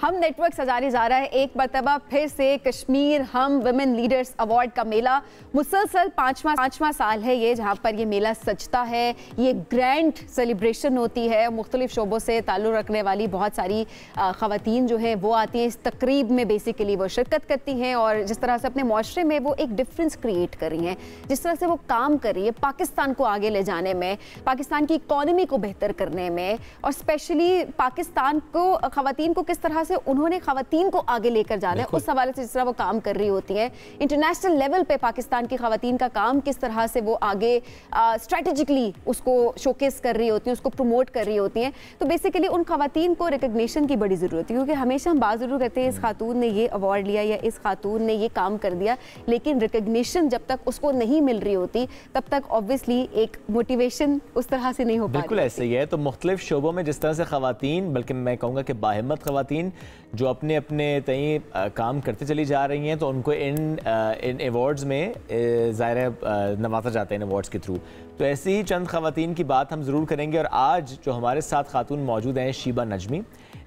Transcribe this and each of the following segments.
हम नेटवर्क सजाने जा रहा है एक मरतबा फिर से कश्मीर हम वुमेन लीडर्स अवार्ड का मेला। मुसलसल पाँचवा साल है ये जहाँ पर ये मेला सजता है। ये ग्रैंड सेलिब्रेशन होती है। मुख्तलिफ शोबों से ताल्लुक़ रखने वाली बहुत सारी ख़वातीन जो हैं वो आती हैं इस तकरीब में, बेसिकली वो शिरकत करती हैं और जिस तरह से अपने माशरे में वो एक डिफरेंस क्रिएट कर रही हैं, जिस तरह से वो काम कर रही है पाकिस्तान को आगे ले जाने में, पाकिस्तान की इकॉनमी को बेहतर करने में, और स्पेशली पाकिस्तान को ख़वातीन को किस तरह से उन्होंने ख़वातीन को आगे लेकर जाना है, उस हवाले से जिस तरह वो काम कर रही होती हैं। इंटरनेशनल लेवल पे पाकिस्तान की ख़वातीन का काम किस तरह से वो आगे स्ट्रेटेजिकली उसको शोकेस कर रही होती हैं, उसको प्रमोट कर रही होती हैं। तो बेसिकली उन ख़वातीन को रिकग्निशन की बड़ी ज़रूरत है, क्योंकि हमेशा हम बात ज़रूर कहते हैं इस खातून ने ये अवार्ड लिया या इस खातून ने ये काम कर दिया, लेकिन रिकग्निशन जब तक उसको नहीं मिल रही होती तब तक ऑब्वियसली एक मोटिवेशन उस तरह से नहीं हो पाती। बिल्कुल ऐसे ही है। तो मुख्तलिफ शोबों में जिस तरह से ख़वातीन, बल्कि मैं कहूँगा कि बाहिम्मत ख़वातीन जो अपने अपने तय काम करते चली जा रही हैं, तो उनको इन अवार्ड्स में ज़ाहिर नवाजा जाते हैं इन अवार्ड्स के थ्रू। तो ऐसी ही चंद ख़वातीन की बात हम ज़रूर करेंगे। और आज जो हमारे साथ खातून मौजूद हैं, शीबा नजमी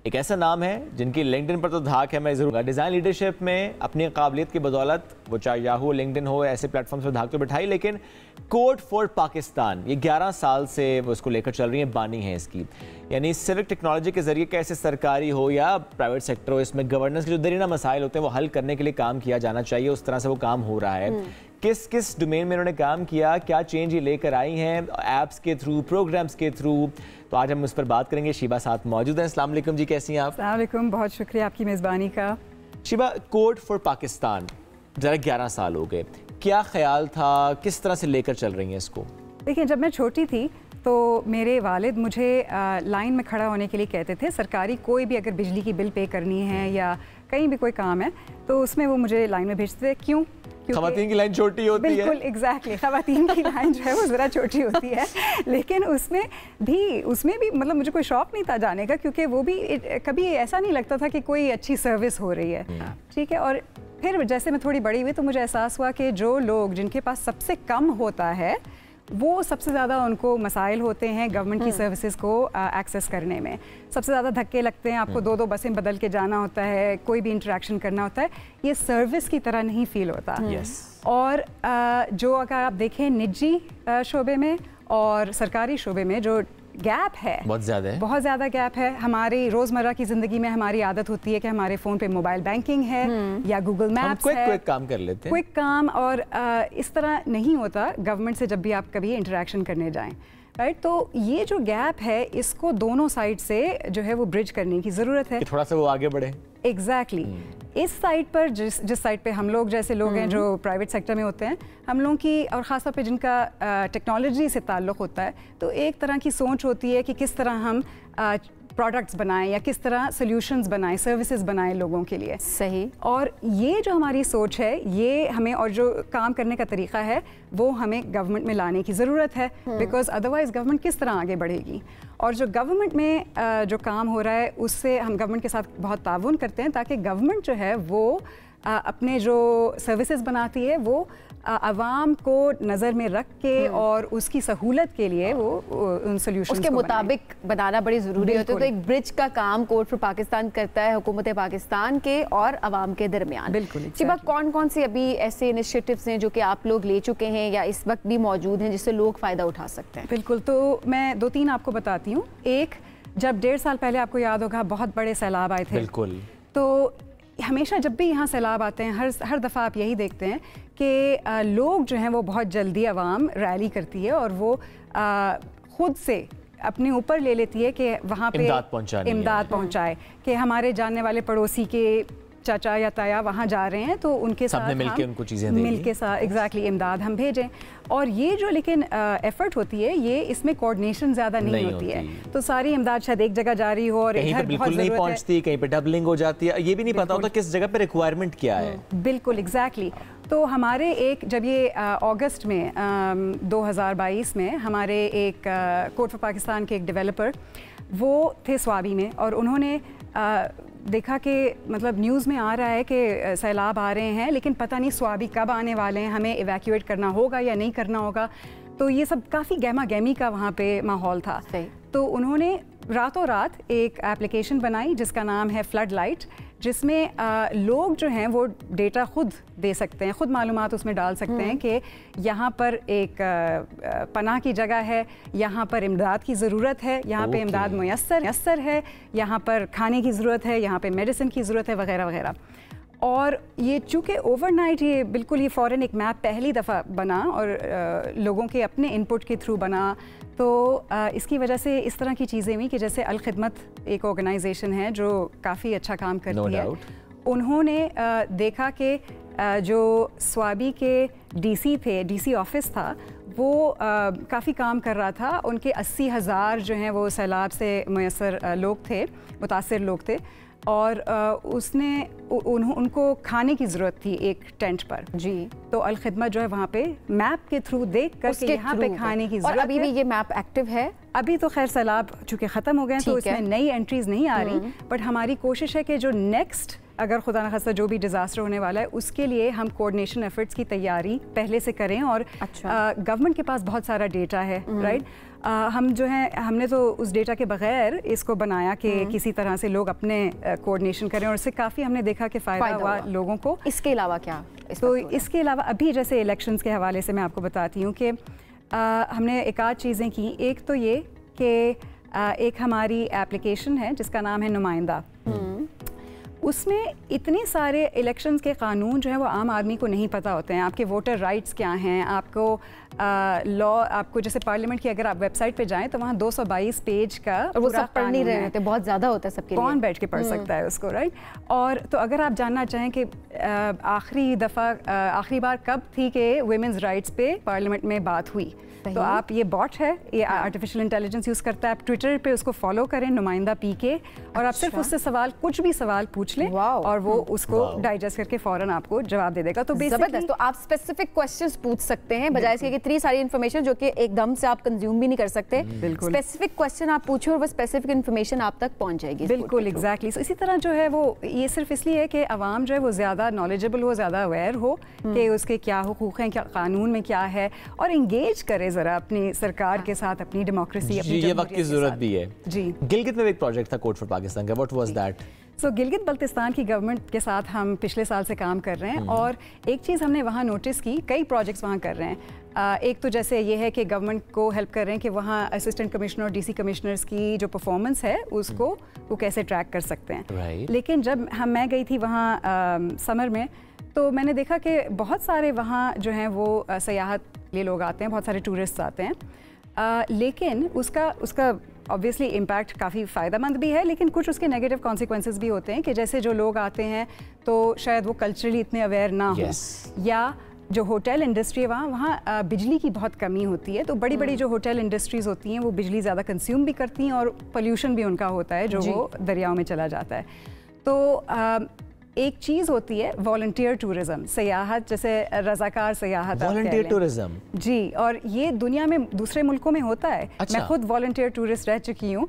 एक ऐसा नाम है जिनकी लिंक्डइन पर तो धाक है, मैं ज़रूर डिज़ाइन लीडरशिप में अपनी काबिलियत की बदौलत वो चाहे याहू, लिंक्डइन हो, ऐसे प्लेटफॉर्म्स पर धाक तो बिठाई, लेकिन कोड फॉर पाकिस्तान ये 11 साल से वो इसको लेकर चल रही है, बानी है इसकी। यानी सिविक टेक्नोलॉजी के ज़रिए कैसे सरकारी हो या प्राइवेट सेक्टर हो, इसमें गवर्नेंस के जो दरीना मसाइल होते हैं वो हल करने के लिए काम किया जाना चाहिए, उस तरह से वो काम हो रहा है। किस किस डोमेन में इन्होंने काम किया, क्या चेंज ये लेकर आई हैं ऐप्स के थ्रू, प्रोग्राम्स के थ्रू, तो आज हम उस पर बात करेंगे। शीबा साथ मौजूद हैं। अस्सलाम वालेकुम जी, कैसी हैं आप? अस्सलाम वालेकुम, बहुत शुक्रिया आपकी मेज़बानी का। शीबा, कोड फॉर पाकिस्तान ज़रा 11 साल हो गए, क्या ख्याल था, किस तरह से लेकर चल रही हैं इसको? देखिए, जब मैं छोटी थी तो मेरे वालिद मुझे लाइन में खड़ा होने के लिए कहते थे। सरकारी कोई भी अगर बिजली की बिल पे करनी है या कहीं भी कोई काम है तो उसमें वो मुझे लाइन में भेजते थे। क्यों? ख़वातीन की लाइन छोटी होती है। बिल्कुल एग्जैक्टली, ख़वातीन की लाइन जो है वो ज़रा छोटी होती है, लेकिन उसमें भी मतलब मुझे कोई शौक नहीं था जाने का, क्योंकि वो भी कभी ऐसा नहीं लगता था कि कोई अच्छी सर्विस हो रही है। ठीक है। और फिर जैसे मैं थोड़ी बड़ी हुई तो मुझे एहसास हुआ कि जो लोग जिनके पास सबसे कम होता है वो सबसे ज़्यादा उनको मसाइल होते हैं गवर्नमेंट की सर्विसेज को एक्सेस करने में। सबसे ज़्यादा धक्के लगते हैं, आपको 2-2 बसें बदल के जाना होता है, कोई भी इंटरेक्शन करना होता है, ये सर्विस की तरह नहीं फील होता। और जो अगर आप देखें निजी शोबे में और सरकारी शोबे में जो गैप है, बहुत ज़्यादा गैप है। हमारी रोज़मर्रा की ज़िंदगी में हमारी आदत होती है कि हमारे फ़ोन पे मोबाइल बैंकिंग है या गूगल मैप्स है, क्विक काम कर लेते हैं, क्विक काम, और इस तरह नहीं होता गवर्नमेंट से जब भी आप कभी इंटरेक्शन करने जाएं, राइट। तो ये जो गैप है इसको दोनों साइड से जो है वो ब्रिज करने की ज़रूरत है, कि थोड़ा सा वो आगे बढ़े। एग्जैक्टली। इस साइड पर जिस साइड पे हम लोग जैसे लोग हैं जो प्राइवेट सेक्टर में होते हैं, हम लोगों की, और ख़ासतौर पे जिनका टेक्नोलॉजी से ताल्लुक़ होता है, तो एक तरह की सोच होती है कि किस तरह हम प्रोडक्ट्स बनाएं या किस तरह सॉल्यूशंस बनाएं, सर्विसेज बनाएं लोगों के लिए। सही। और ये जो हमारी सोच है ये हमें, और जो काम करने का तरीका है वो हमें गवर्नमेंट में लाने की ज़रूरत है, बिकॉज अदरवाइज़ गवर्नमेंट किस तरह आगे बढ़ेगी। और जो गवर्नमेंट में जो काम हो रहा है उससे हम गवर्नमेंट के साथ बहुत ताउन करते हैं, ताकि गवर्नमेंट जो है वो अपने जो सर्विसेज बनाती है वो आवाम को नज़र में रख के और उसकी सहूलत के लिए वो उन सोल्यूशंस उसके मुताबिक बनाना बड़ी ज़रूरी होता है। तो एक ब्रिज का काम कोड फॉर पाकिस्तान करता है हुकूमत पाकिस्तान के और आवाम के दरमियान। बिल्कुल। शिबा, कौन कौन से अभी ऐसे इनिशिएटिव्स हैं जो कि आप लोग ले चुके हैं या इस वक्त भी मौजूद हैं जिससे लोग फ़ायदा उठा सकते हैं? बिल्कुल, तो मैं 2-3 आपको बताती हूँ। एक, जब 1.5 साल पहले आपको याद होगा बहुत बड़े सैलाब आए थे। बिल्कुल। तो हमेशा जब भी यहाँ सैलाब आते हैं हर दफ़ा आप यही देखते हैं कि लोग जो हैं वो बहुत जल्दी आवाम रैली करती है और वो खुद से अपने ऊपर ले लेती है कि वहाँ पे इमदाद पहुँचाए, कि हमारे जानने वाले पड़ोसी के चाचा या ताया वहाँ जा रहे हैं तो उनके साथ मिलके उनको चीज़ें मिलके साथ एग्जैक्टली इमदाद हम भेजें। और ये जो लेकिन एफर्ट होती है ये इसमें कोऑर्डिनेशन ज़्यादा नहीं होती है, तो सारी इमदाद शायद एक जगह जा रही हो और कहीं पे बिल्कुल नहीं पहुँचती, कहीं पे डबलिंग हो जाती है, ये भी नहीं पता होता किस जगह पे रिक्वायरमेंट क्या है। बिल्कुल एग्जैक्टली। तो हमारे जब ये अगस्त में 2022 में हमारे एक कोड फॉर पाकिस्तान के एक डेवलपर वो थे स्वाबी में, और उन्होंने देखा कि मतलब न्यूज़ में आ रहा है कि सैलाब आ रहे हैं, लेकिन पता नहीं स्वाबी कब आने वाले हैं, हमें इवैक्यूएट करना होगा या नहीं करना होगा। तो ये सब काफ़ी गहमा गहमी का वहाँ पे माहौल था। तो उन्होंने रातों रात एक एप्लीकेशन बनाई जिसका नाम है फ्लड लाइट, जिसमें लोग जो हैं वो डेटा खुद दे सकते हैं, खुद मालूमात उसमें डाल सकते हैं कि यहाँ पर एक पनाह की जगह है, यहाँ पर इमदाद की ज़रूरत है, यहाँ पे इमदाद मुयस्सर है, यहाँ पर खाने की ज़रूरत है, यहाँ पे मेडिसिन की ज़रूरत है, वगैरह वगैरह। और ये चूँकि ओवरनाइट ये बिल्कुल ये फ़ौरन एक मैप पहली दफ़ा बना और लोगों के अपने इनपुट के थ्रू बना, तो इसकी वजह से इस तरह की चीज़ें हुई कि जैसे अल खिदमत एक ऑर्गेनाइजेशन है जो काफ़ी अच्छा काम करती है, उन्होंने देखा कि जो स्वाबी के डीसी थे, डीसी ऑफिस था, वो काफ़ी काम कर रहा था, उनके 80,000 जो हैं वो सैलाब से मुयस्सर लोग थे, मुतासिर लोग थे, और उसने उनको खाने की ज़रूरत थी एक टेंट पर जी। तो अल खिदमत जो है वहाँ पे मैप के थ्रू देख कर के यहाँ पे खाने की ज़रूरत है। और अभी भी ये मैप एक्टिव है? अभी तो खैर सैलाब चूँकि ख़त्म हो गए तो इसमें नई एंट्रीज़ नहीं आ रही, बट हमारी कोशिश है कि जो नेक्स्ट अगर खुदा न खास्ता जो भी डिज़ास्टर होने वाला है उसके लिए हम कोऑर्डिनेशन एफर्ट्स की तैयारी पहले से करें। और गवर्नमेंट के पास बहुत सारा डेटा है, राइट। हम जो है हमने तो उस डेटा के बगैर इसको बनाया कि किसी तरह से लोग अपने कोऑर्डिनेशन करें, और इससे काफ़ी हमने देखा कि फ़ायदा हुआ लोगों को। इसके अलावा क्या? तो इसके अलावा अभी जैसे इलेक्शंस के हवाले से मैं आपको बताती हूँ कि हमने एक आध चीज़ें की। एक तो ये कि एक हमारी एप्लीकेशन है जिसका नाम है नुमाइंदा। उसमें इतने सारे इलेक्शंस के कानून जो है वो आम आदमी को नहीं पता होते हैं। आपके वोटर राइट्स क्या हैं, आपको लॉ, आपको जैसे पार्लियामेंट की अगर आप वेबसाइट पे जाएं तो वहाँ 222 पेज का वो सब पढ़ नहीं रहे होते, बहुत ज़्यादा होता है सबके लिए, कौन बैठ के पढ़ सकता है उसको, राइट। और तो अगर आप जानना चाहें कि आखिरी बार कब थी कि वुमेन्स राइट्स पे पार्लियामेंट में बात हुई, तो आप ये बॉट है, ये आर्टिफिशियल इंटेलिजेंस यूज़ करता है, आप ट्विटर पे उसको फॉलो करें नुमाइंदा PK, और आप सिर्फ उससे सवाल, कुछ भी सवाल पूछ लें और वो उसको डाइजेस्ट करके फ़ौरन आपको जवाब दे देगा। तो बेसिकली तो आप स्पेसिफिक क्वेश्चंस पूछ सकते हैं बजाय इसके कि इतनी सारी इन्फॉर्मेशन जो कि एकदम से आप कंज्यूम भी नहीं कर सकते। बिल्कुल स्पेसिफिक क्वेश्चन आप पूछो और वो स्पेसिफिक इन्फॉर्मेशन आप तक पहुंच जाएगी। बिल्कुल एग्जैक्टली। इसी तरह जो है वो ये सिर्फ इसलिए है कि आवाम जो है वो ज़्यादा नॉलेजेबल हो, ज़्यादा अवेयर हो कि उसके क्या हुकूक हैं, क्या कानून में क्या है, और इंगेज करे ज़रा अपनी सरकार के साथ, अपनी डेमोक्रेसी, अपनी ये वक्त की ज़रूरत भी है जी। गिलगित में एक प्रोजेक्ट था कोड फॉर पाकिस्तान का, व्हाट वाज दैट? सो गिलगित बल्तिस्तान की गवर्नमेंट के साथ हम पिछले साल से काम कर रहे हैं, और एक चीज़ हमने वहाँ नोटिस की, कई प्रोजेक्ट्स वहाँ कर रहे हैं। एक तो जैसे ये है कि गवर्नमेंट को हेल्प कर रहे हैं कि वहाँ असिस्टेंट कमिश्नर और DC कमिश्नर्स की जो परफॉर्मेंस है उसको वो कैसे ट्रैक कर सकते हैं। लेकिन जब मैं गई थी वहाँ समर में, तो मैंने देखा कि बहुत सारे वहाँ जो हैं वो सयाहत लिए लोग आते हैं, बहुत सारे टूरिस्ट आते हैं, लेकिन उसका ऑब्वियसली इम्पैक्ट काफ़ी फ़ायदेमंद भी है, लेकिन कुछ उसके नेगेटिव कॉन्सिक्वेंसेस भी होते हैं कि जैसे जो लोग आते हैं तो शायद वो कल्चरली इतने अवेयर ना हो, या जो होटल इंडस्ट्री है वहाँ बिजली की बहुत कमी होती है, तो बड़ी बड़ी जो होटल इंडस्ट्रीज़ होती हैं वो बिजली ज़्यादा कंज्यूम भी करती हैं, और पोल्यूशन भी उनका होता है जो वो दरियाओं में चला जाता है। तो एक चीज़ होती है वॉलंटियर टूरिज्म, सयाहत, जैसे रजाकार सयाहत, वॉलंटियर टूरिज्म जी, और ये दुनिया में दूसरे मुल्कों में होता है। अच्छा। मैं खुद वॉलंटियर टूरिस्ट रह चुकी हूँ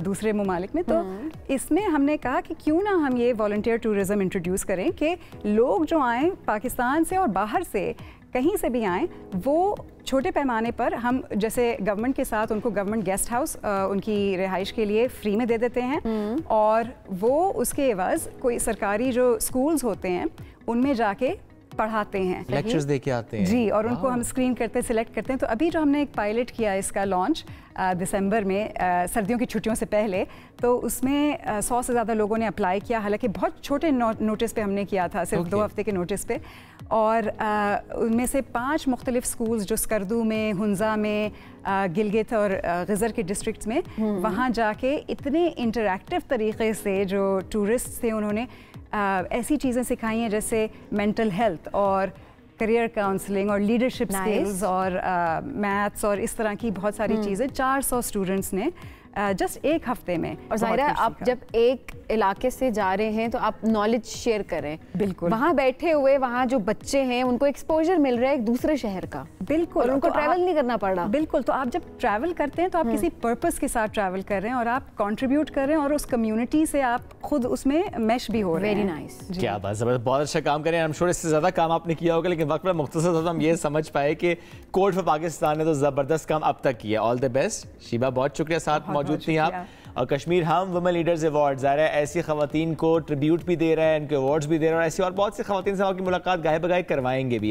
दूसरे ममालिक में, तो इसमें हमने कहा कि क्यों ना हम ये वॉलंटियर टूरिज्म इंट्रोड्यूस करें कि लोग जो आएँ पाकिस्तान से और बाहर से कहीं से भी आएँ, वो छोटे पैमाने पर हम जैसे गवर्नमेंट के साथ उनको गवर्नमेंट गेस्ट हाउस उनकी रिहाइश के लिए फ्री में दे देते हैं, और वो उसके एवज कोई सरकारी जो स्कूल्स होते हैं उनमें जाके पढ़ाते हैं, लेक्चर्स दे के आते हैं जी, और उनको हम स्क्रीन करते हैं, सिलेक्ट करते हैं। तो अभी जो हमने एक पायलट किया इसका लॉन्च दिसंबर में, सर्दियों की छुट्टियों से पहले, तो उसमें 100 से ज़्यादा लोगों ने अप्लाई किया, हालांकि बहुत छोटे नोटिस पे हमने किया था, सिर्फ 2 हफ्ते के नोटिस पे, और उनमें से 5 मुख्तलिफ स्कूल्स जो स्कर्दू में, हुंजा में, गिलगित और गज़र के डिस्ट्रिक्ट्स में, वहाँ जाके इतने इंटरैक्टिव तरीके से जो टूरिस्ट थे उन्होंने ऐसी चीज़ें सिखाई हैं जैसे मेंटल हेल्थ और करियर काउंसलिंग और लीडरशिप स्किल्स और मैथ्स और इस तरह की बहुत सारी चीज़ें 400 स्टूडेंट्स ने जस्ट एक हफ्ते में। और ज़ाहिर है आप जब एक इलाके से जा रहे हैं तो आप नॉलेज शेयर करें। बिल्कुल। वहाँ बैठे हुए वहाँ जो बच्चे हैं उनको एक्सपोजर मिल रहा है एक दूसरे शहर का। बिल्कुल। और उनको ट्रैवल नहीं करना पड़ रहा। बिल्कुल। तो आप जब ट्रैवल करते हैं तो आप किसी पर्पस के साथ ट्रैवल कर रहे हैं और आप कंट्रीब्यूट कर रहे हैं और उस कम्युनिटी से आप खुद उसमें मैश भी हो रहे हैं। Very nice. क्या बात, जबरदस्त, बहुत अच्छा काम करें। आई एम श्योर इससे ज़्यादा काम आपने किया होगा, लेकिन वक्त पर मुख्तसर था तो हम ये समझ पाए कि कोड फॉर पाकिस्तान ने तो ज़बरदस्त काम अब तक किया। ऑल द बेस्ट शीबा, बहुत शुक्रिया साथ मौजूद थी आप। और कश्मीर हम वुमेन लीडर्स अवार्ड ज़ाहिर है ऐसी खवातीन को ट्रिब्यूट भी दे रहा है, इनके अवार्ड्स भी दे रहा है, ऐसी और बहुत सी खवातीन से आपकी मुलाकात गाहे बगाहे करवाएंगे भी।